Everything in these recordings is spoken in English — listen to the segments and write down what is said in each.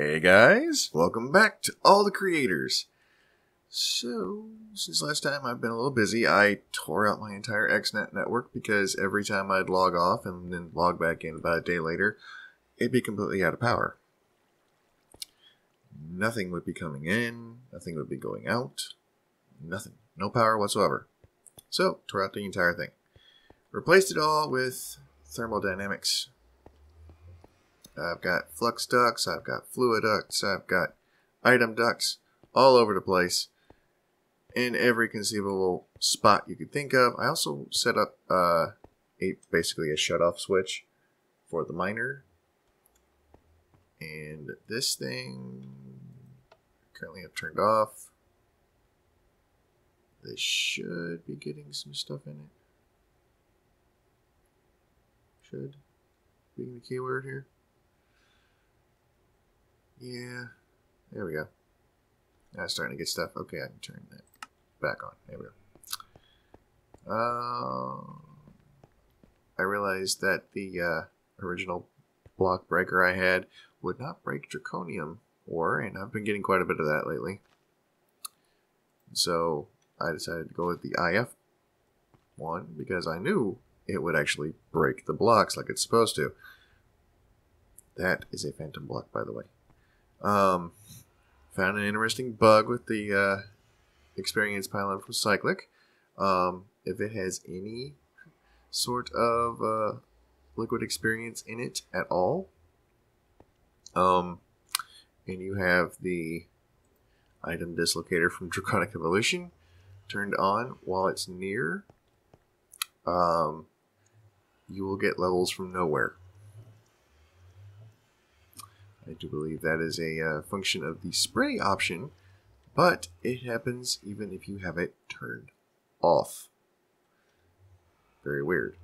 Hey guys, welcome back to all the creators. So, since last time I've been a little busy, I tore out my entire XNet network because every time I'd log off and then log back in about a day later, it'd be completely out of power. Nothing would be coming in, nothing would be going out, nothing, no power whatsoever. So, tore out the entire thing. Replaced it all with thermodynamics. I've got flux ducts, I've got fluid ducts, I've got item ducts all over the place in every conceivable spot you could think of. I also set up basically a shut-off switch for the miner. And this thing currently I've turned off. This should be getting some stuff in it. Should. Being the keyword here. Yeah, there we go. Now it's starting to get stuff. Okay, I can turn that back on. There we go. I realized that the original block breaker I had would not break draconium ore, and I've been getting quite a bit of that lately. So I decided to go with the IF one because I knew it would actually break the blocks like it's supposed to. That is a phantom block, by the way. Found an interesting bug with the experience pylon from Cyclic. If it has any sort of liquid experience in it at all, and you have the item dislocator from Draconic Evolution turned on while it's near, you will get levels from nowhere. I do believe that is a function of the spray option, but it happens even if you have it turned off. Very weird.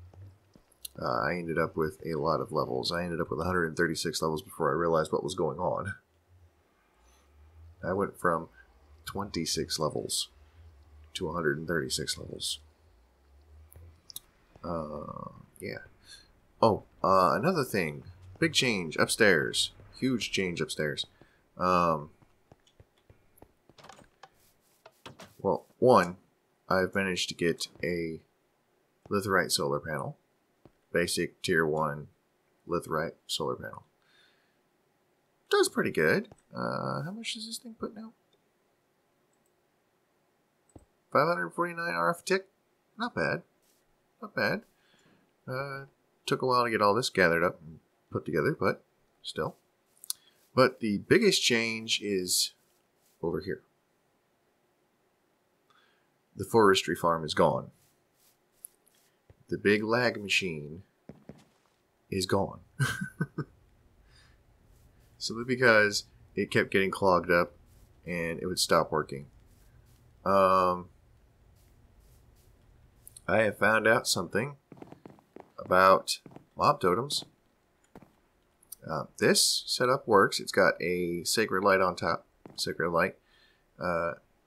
I ended up with a lot of levels. I ended up with 136 levels before I realized what was going on. I went from 26 levels to 136 levels. Yeah. Oh, another thing. Big change upstairs. Huge change upstairs. Well, one, I've managed to get a litherite solar panel. Basic tier 1 litherite solar panel. Does pretty good. How much is this thing putting out? 549 RF tick? Not bad. Not bad. Took a while to get all this gathered up and put together, but still. But the biggest change is over here. The forestry farm is gone. The big lag machine is gone. Simply because it kept getting clogged up and it would stop working. I have found out something about mob totems. This setup works. It's got a sacred light on top. Sacred light.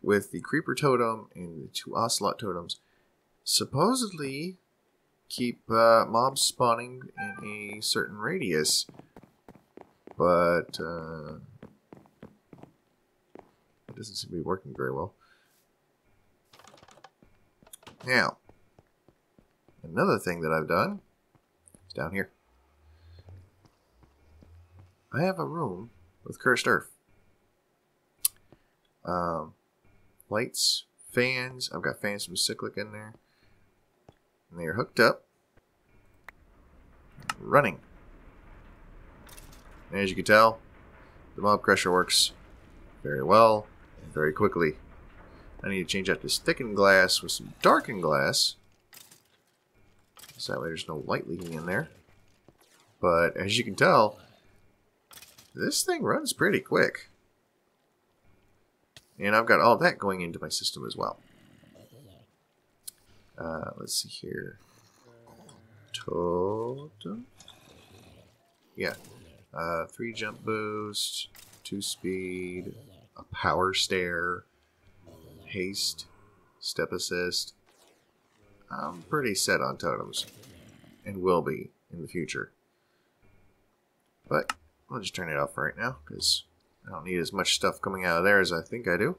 With the creeper totem and the 2 ocelot totems. Supposedly keep mobs spawning in a certain radius. But it doesn't seem to be working very well. Now, another thing that I've done is down here. I have a room with cursed earth. Lights, fans. I've got fans from Cyclic in there. And they are hooked up. Running. And as you can tell, the mob crusher works very well and very quickly. I need to change out this thickened glass with some darkened glass. So that way there's no light leaking in there. But as you can tell, this thing runs pretty quick. And I've got all that going into my system as well. Let's see here. Totem? Yeah. 3 jump boost, 2 speed, a power stair, haste, step assist. I'm pretty set on totems. And will be in the future. But I'll just turn it off for right now, because I don't need as much stuff coming out of there as I think I do.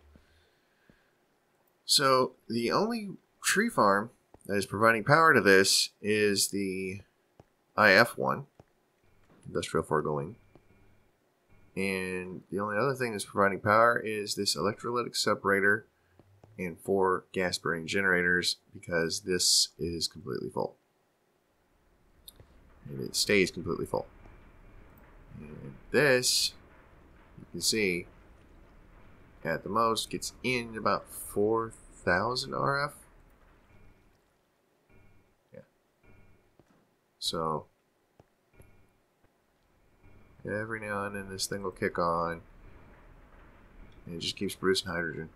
So the only tree farm that is providing power to this is the IF1, Industrial Foregoing. And the only other thing that's providing power is this electrolytic separator and 4 gas burning generators, because this is completely full. And it stays completely full. And this, you can see, at the most gets in about 4,000 RF. Yeah. So every now and then this thing will kick on, and it just keeps producing hydrogen.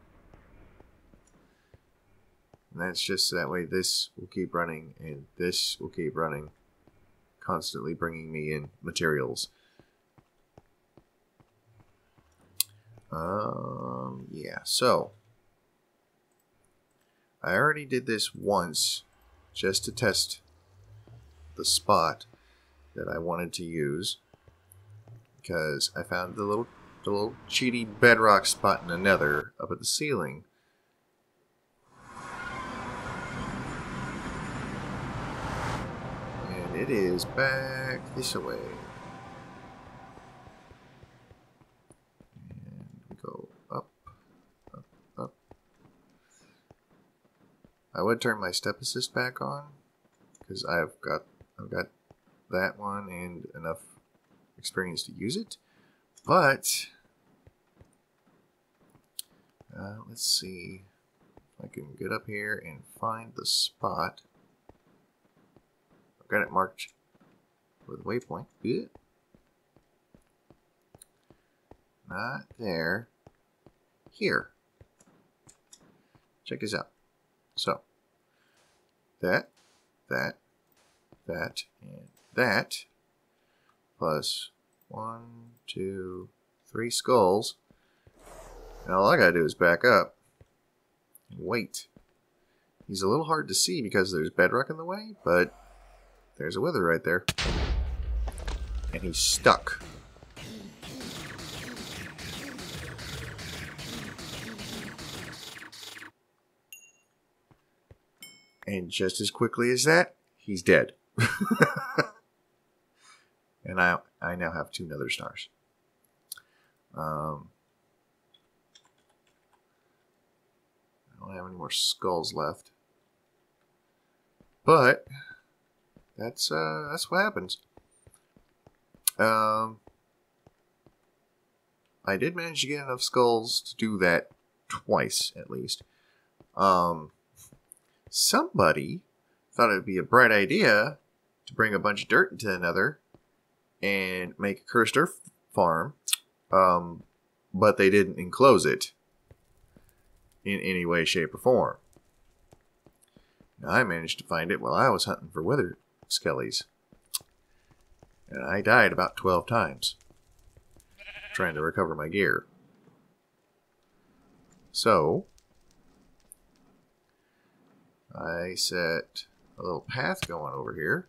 And that's just so that way this will keep running, and this will keep running, constantly bringing me in materials. Yeah, so I already did this once just to test the spot that I wanted to use, because I found the little cheaty bedrock spot in the nether up at the ceiling. And it is back this way. And we go up, up, up. I would turn my step assist back on, because I've got that one and enough experience to use it. But let's see if I can get up here and find the spot. I've got it marked with a waypoint. Yeah. Not there. Here. Check this out. So that, and that, plus 1, 2, 3 skulls. And all I gotta do is back up and wait. He's a little hard to see because there's bedrock in the way, but there's a wither right there. And he's stuck. And just as quickly as that, he's dead. And I now have 2 nether stars. I don't have any more skulls left. But that's what happens. I did manage to get enough skulls to do that twice at least. Somebody thought it would be a bright idea to bring a bunch of dirt into the nether and make a cursed earth farm, but they didn't enclose it in any way, shape, or form. Now, I managed to find it while I was hunting for wither skellies, and I died about 12 times trying to recover my gear. So I set a little path going over here.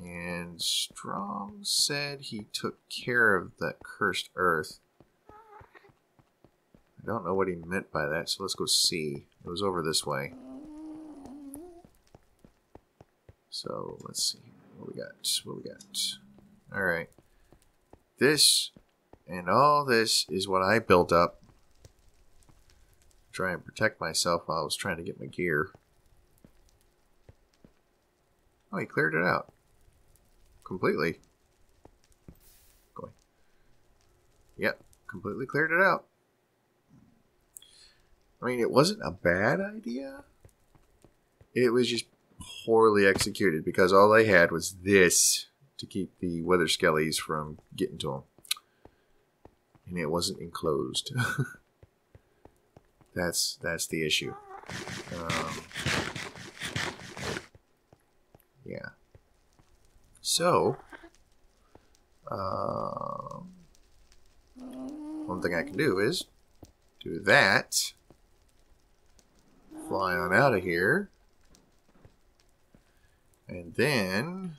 And Strong said he took care of that cursed earth. I don't know what he meant by that, so let's go see. It was over this way. So let's see what we got. Alright. This and all this is what I built up to try and protect myself while I was trying to get my gear. Oh, he cleared it out. Completely. Going. Yep, completely cleared it out. I mean, it wasn't a bad idea. It was just poorly executed because all they had was this to keep the wither skellies from getting to them. And it wasn't enclosed. That's the issue. Yeah. So, one thing I can do is do that. Fly on out of here. And then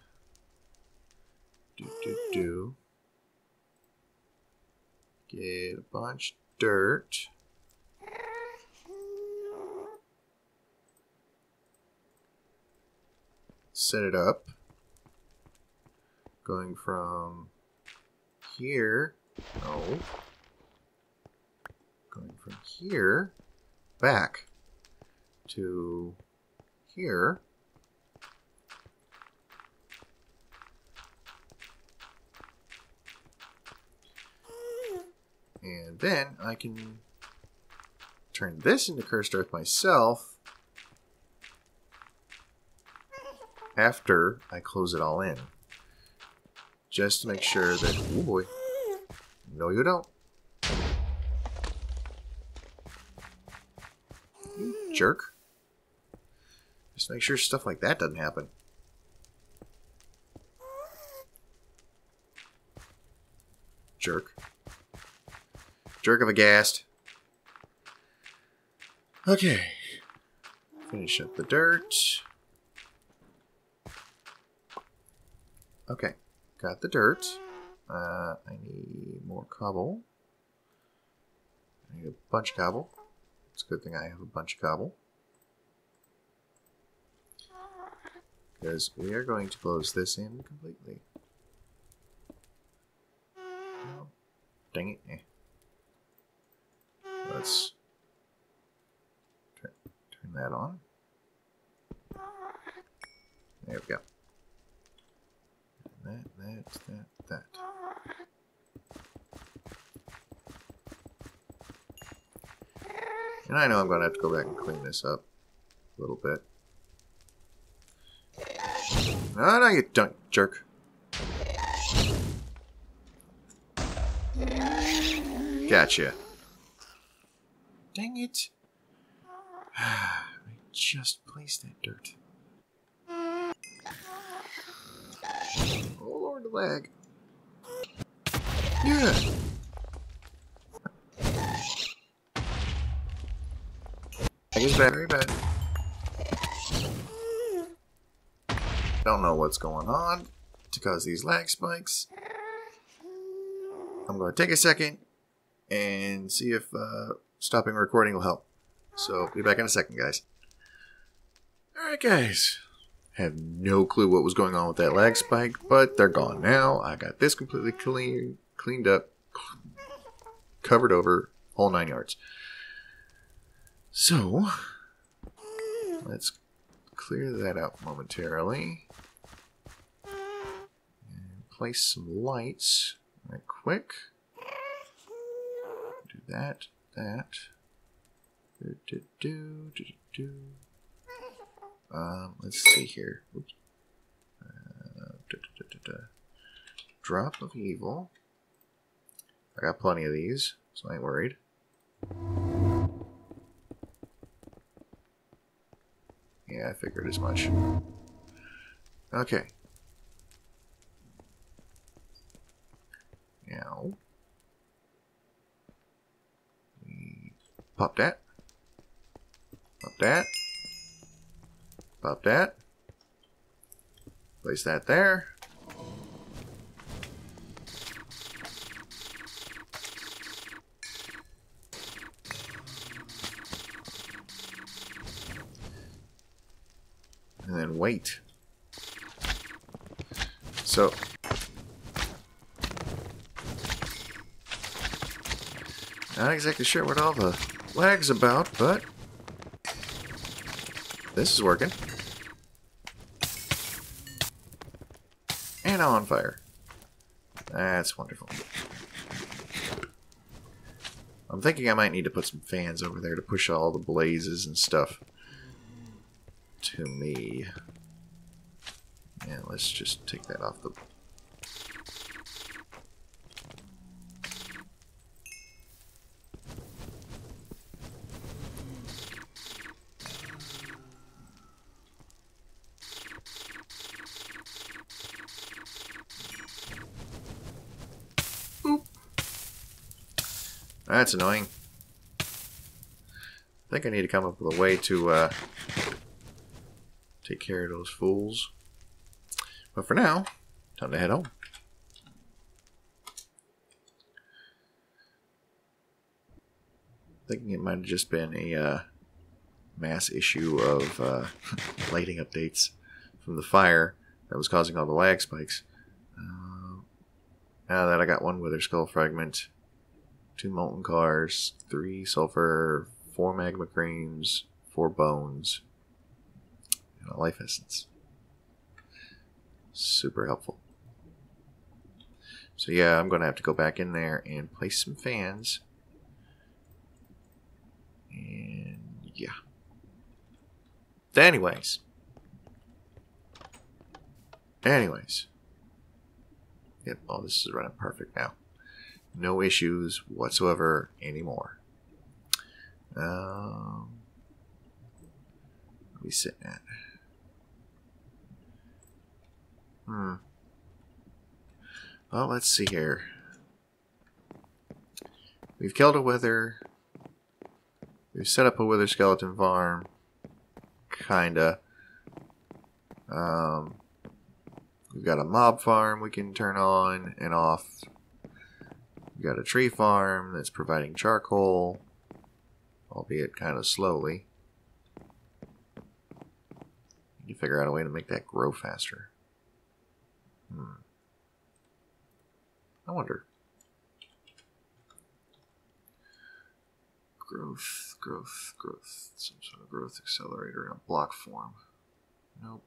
Get a bunch of dirt. Set it up. Going from here. No. Going from here back to here. And then I can turn this into cursed earth myself after I close it all in. Just to make sure that... Oh boy. No, you don't. You jerk. Just make sure stuff like that doesn't happen. Jerk. Jerk of a ghast. Okay. Finish up the dirt. Okay. Got the dirt. I need more cobble. I need a bunch of cobble. It's a good thing I have a bunch of cobble. Because we are going to close this in completely. Oh, dang it. Eh. Let's turn that on. There we go. That. And I know I'm going to have to go back and clean this up a little bit. Oh, no, you don't, jerk. Gotcha. Dang it. I just placed that dirt. Oh, Lord, the lag. Yeah. Lag is very bad. Don't know what's going on to cause these lag spikes. I'm going to take a second and see if stopping recording will help. So, be back in a second, guys. Alright, guys. Have no clue what was going on with that lag spike, but they're gone now. I got this completely cleaned up, covered over, all 9 yards. So, let's clear that out momentarily. And place some lights right quick. Do that. Let's see here. Oops. Drop of evil. I got plenty of these, so I ain't worried. Yeah, I figured as much. Okay. Now, we pop that. Pop that. Pop that. Place that there. And then wait. So, not exactly sure what all the lag's about, but this is working. And now on fire. That's wonderful. I'm thinking I might need to put some fans over there to push all the blazes and stuff to me. Yeah, let's just take that off the... Oop. That's annoying. I think I need to come up with a way to take care of those fools. But for now, time to head home. Thinking it might have just been a mass issue of lighting updates from the fire that was causing all the lag spikes. Now that I got 1 wither skull fragment, 2 molten cars, 3 sulfur, 4 magma creams, 4 bones, and a life essence. Super helpful. So yeah, I'm going to have to go back in there and place some fans. And yeah. Anyways. Yep, oh, this is running perfect now. No issues whatsoever anymore. What are we sitting at? Well, let's see here. We've killed a wither. We've set up a wither skeleton farm. Kinda. We've got a mob farm we can turn on and off. We've got a tree farm that's providing charcoal, albeit kind of slowly. You figure out a way to make that grow faster. I wonder. Growth. Some sort of growth accelerator in a block form. Nope.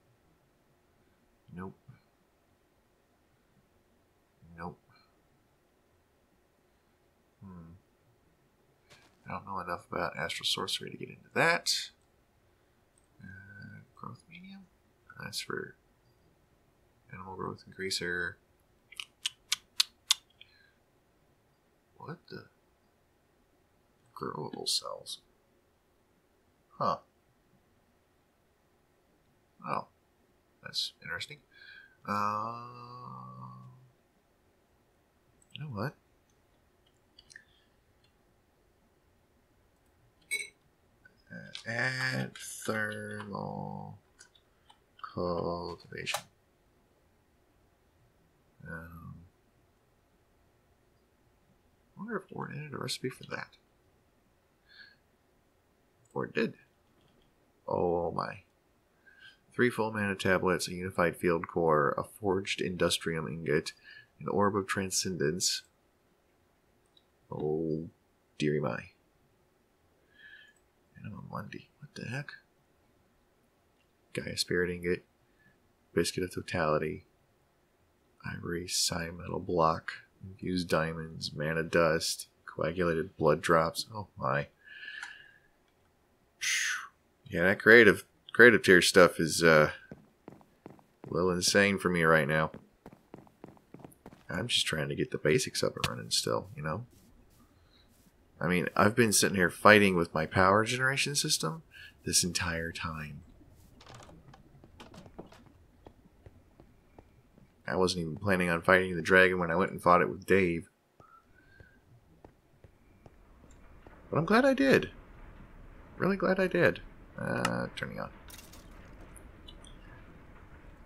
I don't know enough about astral sorcery to get into that. Growth medium. That's for animal growth increaser. What the? Growable cells. Huh. Oh. That's interesting. You know what? Add thermal cultivation. I wonder if Ord added a recipe for that. Or it did. Oh my. 3 full mana tablets, a unified field core, a forged industrium ingot, an orb of transcendence. Oh, dearie my. Minimum Monday. What the heck? Gaia Spirit Ingot, Biscuit of Totality, Ivory Psi Metal Block, Infused Diamonds, Mana Dust, Coagulated Blood Drops. Oh my. Yeah, that creative tier stuff is a little insane for me right now. I'm just trying to get the basics up and running still, you know? I mean, I've been sitting here fighting with my power generation system this entire time. I wasn't even planning on fighting the dragon when I went and fought it with Dave. But I'm glad I did. Really glad I did. Turning on.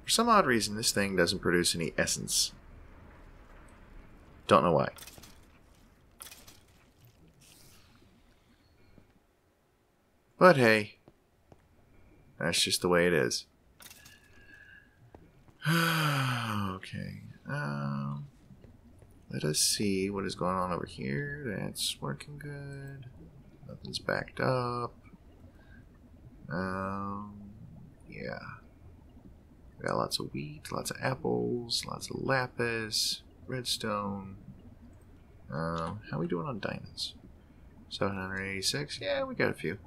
For some odd reason, this thing doesn't produce any essence. Don't know why. But hey, that's just the way it is. Okay. Let us see what is going on over here. That's working good. Nothing's backed up. Yeah. We got lots of wheat, lots of apples, lots of lapis, redstone. How are we doing on diamonds? 786? Yeah, we got a few.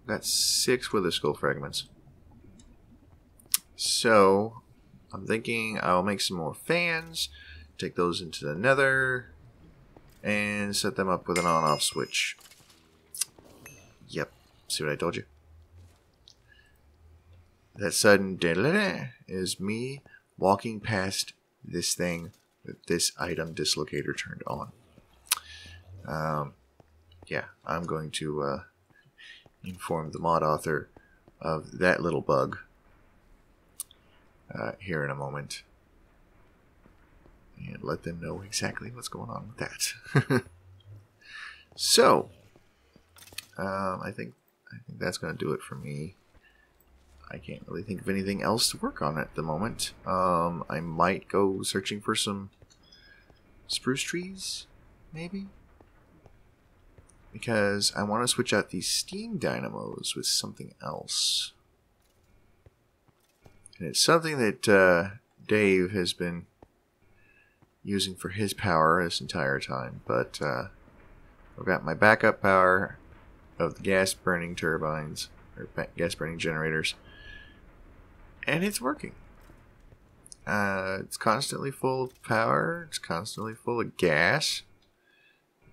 Got 6 wither skull fragments. So, I'm thinking I'll make some more fans, take those into the nether, and set them up with an on-off switch. Yep, see what I told you? That sudden da-da-da is me walking past this thing with this item dislocator turned on. Yeah, I'm going to inform the mod author of that little bug here in a moment. and let them know exactly what's going on with that. So, I think that's going to do it for me. I can't really think of anything else to work on at the moment. I might go searching for some spruce trees, maybe? Because I want to switch out these steam dynamos with something else. And it's something that Dave has been using for his power this entire time. But I've got my backup power of the gas-burning turbines, or gas-burning generators. And it's working. It's constantly full of power. It's constantly full of gas.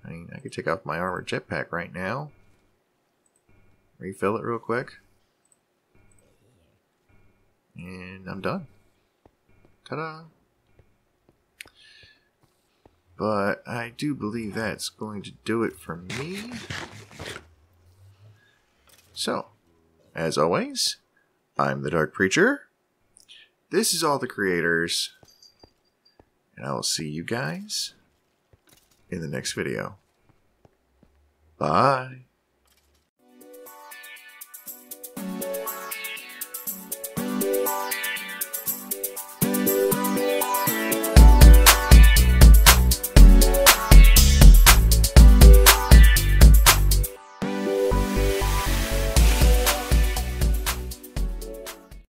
I mean, I could take off my armored jetpack right now. Refill it real quick. And I'm done. Ta-da! But I do believe that's going to do it for me. So, as always, I'm the Dark Preacher. This is all the creators. And I will see you guys in the next video. Bye.